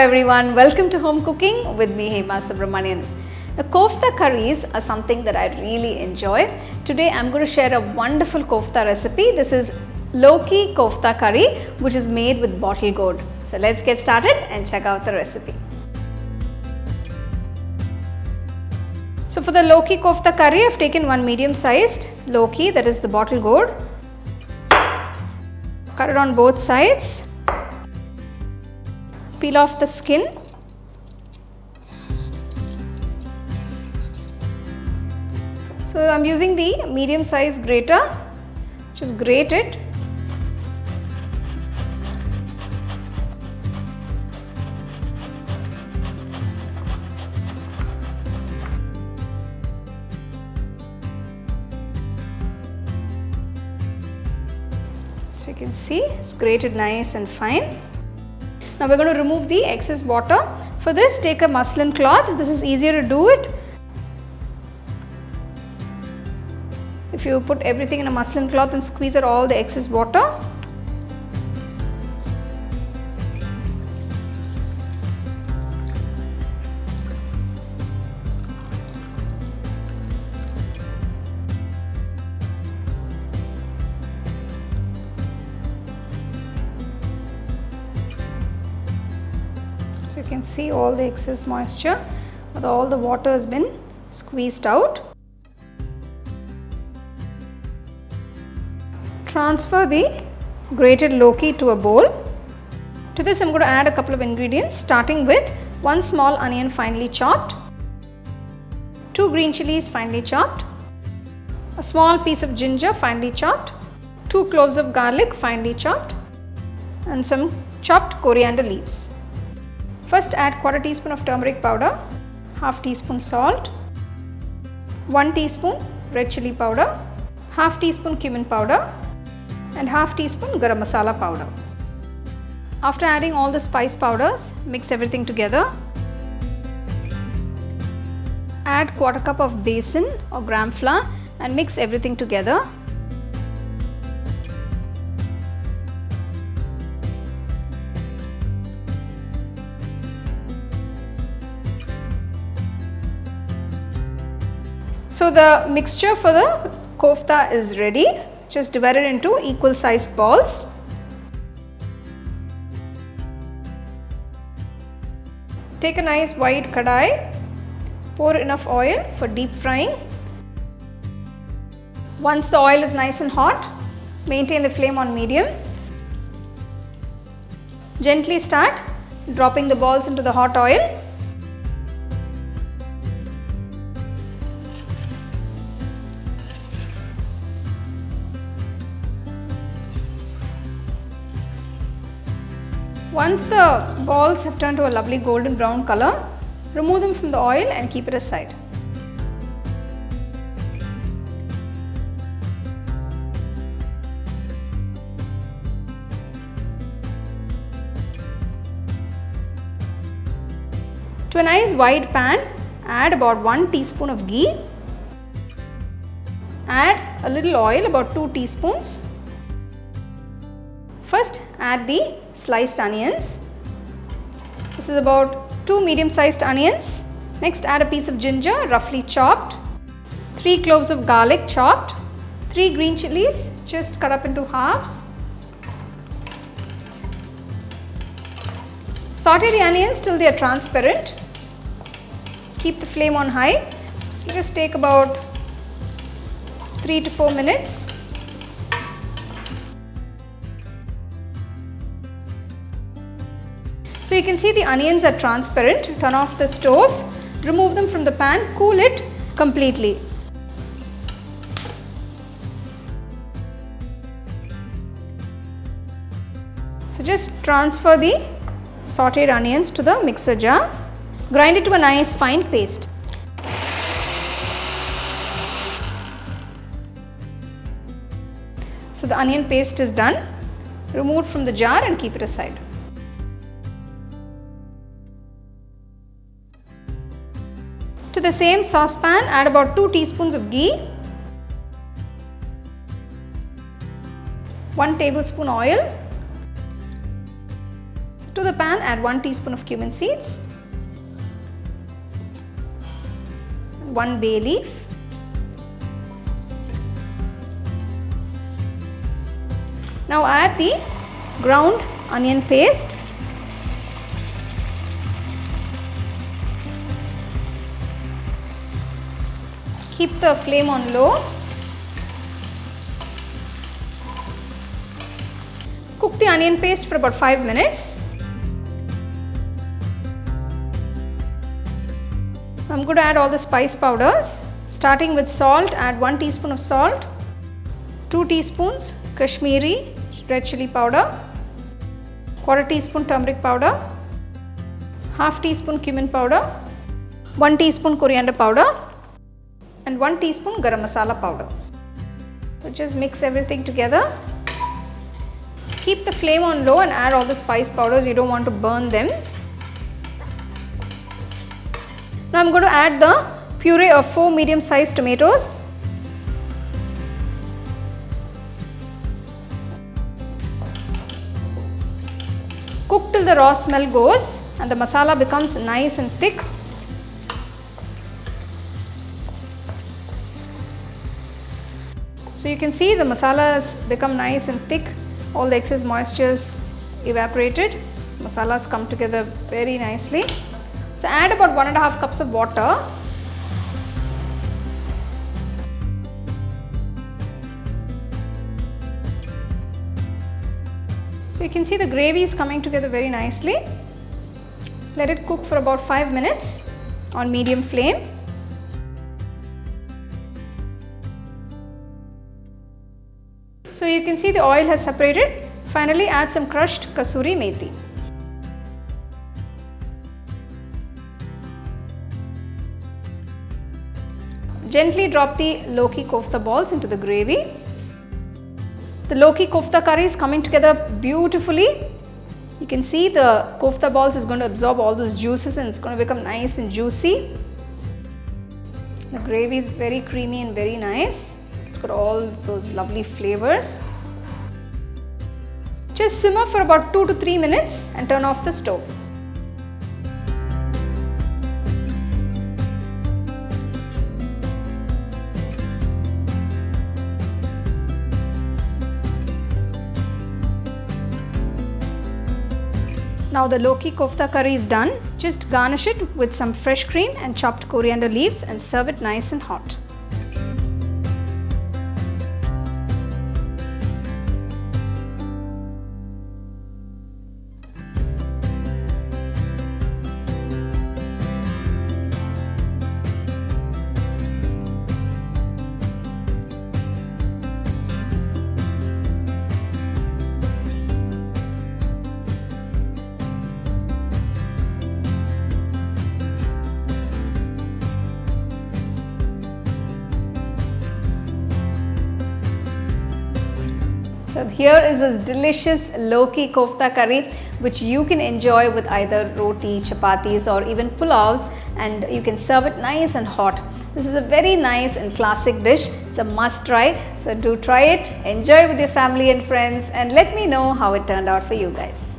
everyone, welcome to Home Cooking with me Hema Subramanian. Now, kofta curries are something that I really enjoy. Today I am going to share a wonderful kofta recipe. This is Loki kofta curry which is made with bottle gourd. So let's get started and check out the recipe. So for the Loki kofta curry, I have taken one medium sized Loki, that is the bottle gourd. Cut it on both sides. Peel off the skin. So I am using the medium size grater. Just grate it. So you can see it's grated nice and fine. Now we are going to remove the excess water. For this, take a muslin cloth. This is easier to do it. If you put everything in a muslin cloth and squeeze out all the excess water. So you can see all the excess moisture, all the water has been squeezed out. Transfer the grated Loki to a bowl. To this I am going to add a couple of ingredients, starting with 1 small onion finely chopped, 2 green chilies finely chopped, a small piece of ginger finely chopped, 2 cloves of garlic finely chopped, and some chopped coriander leaves. First add 1/4 teaspoon of turmeric powder, 1/2 teaspoon salt, 1 teaspoon red chili powder, 1/2 teaspoon cumin powder, and 1/2 teaspoon garam masala powder. After adding all the spice powders, mix everything together. Add 1/4 cup of besan or gram flour and mix everything together. So the mixture for the kofta is ready. Just divide it into equal sized balls. Take a nice wide kadai, pour enough oil for deep frying. Once the oil is nice and hot, maintain the flame on medium. Gently start dropping the balls into the hot oil. Once the balls have turned to a lovely golden brown color, remove them from the oil and keep it aside. To a nice wide pan, add about 1 teaspoon of ghee. Add a little oil, about 2 teaspoons. First add the sliced onions. This is about 2 medium sized onions. Next add a piece of ginger roughly chopped, 3 cloves of garlic chopped, 3 green chilies just cut up into halves. Saute the onions till they are transparent. Keep the flame on high. This will just take about 3 to 4 minutes. So you can see the onions are transparent. Turn off the stove, remove them from the pan, cool it completely. So just transfer the sauteed onions to the mixer jar. Grind it to a nice fine paste. So the onion paste is done. Remove it from the jar and keep it aside. To the same saucepan, add about 2 teaspoons of ghee, 1 tablespoon oil. To the pan, add 1 teaspoon of cumin seeds, 1 bay leaf, now add the ground onion paste, keep the flame on low. Cook the onion paste for about 5 minutes. I'm going to add all the spice powders. Starting with salt, add 1 teaspoon of salt, 2 teaspoons Kashmiri red chili powder, ¼ teaspoon turmeric powder, ½ teaspoon cumin powder, 1 teaspoon coriander powder and 1 teaspoon garam masala powder. So just mix everything together. Keep the flame on low and add all the spice powders, you don't want to burn them. Now I am going to add the puree of 4 medium sized tomatoes. Cook till the raw smell goes and the masala becomes nice and thick. So you can see the masala has become nice and thick, all the excess moisture is evaporated, masalas come together very nicely. So add about 1½ cups of water. So you can see the gravy is coming together very nicely. Let it cook for about 5 minutes on medium flame. So you can see the oil has separated. Finally add some crushed kasuri methi. Gently drop the Loki kofta balls into the gravy. The Loki kofta curry is coming together beautifully. You can see the kofta balls is going to absorb all those juices and it's going to become nice and juicy. The gravy is very creamy and very nice. It's got all those lovely flavors. Just simmer for about 2 to 3 minutes and turn off the stove. Now the Loki kofta curry is done. Just garnish it with some fresh cream and chopped coriander leaves and serve it nice and hot. So here is a delicious Loki kofta curry which you can enjoy with either roti, chapatis or even pulavs, and you can serve it nice and hot. This is a very nice and classic dish. It's a must try. So do try it, enjoy with your family and friends and let me know how it turned out for you guys.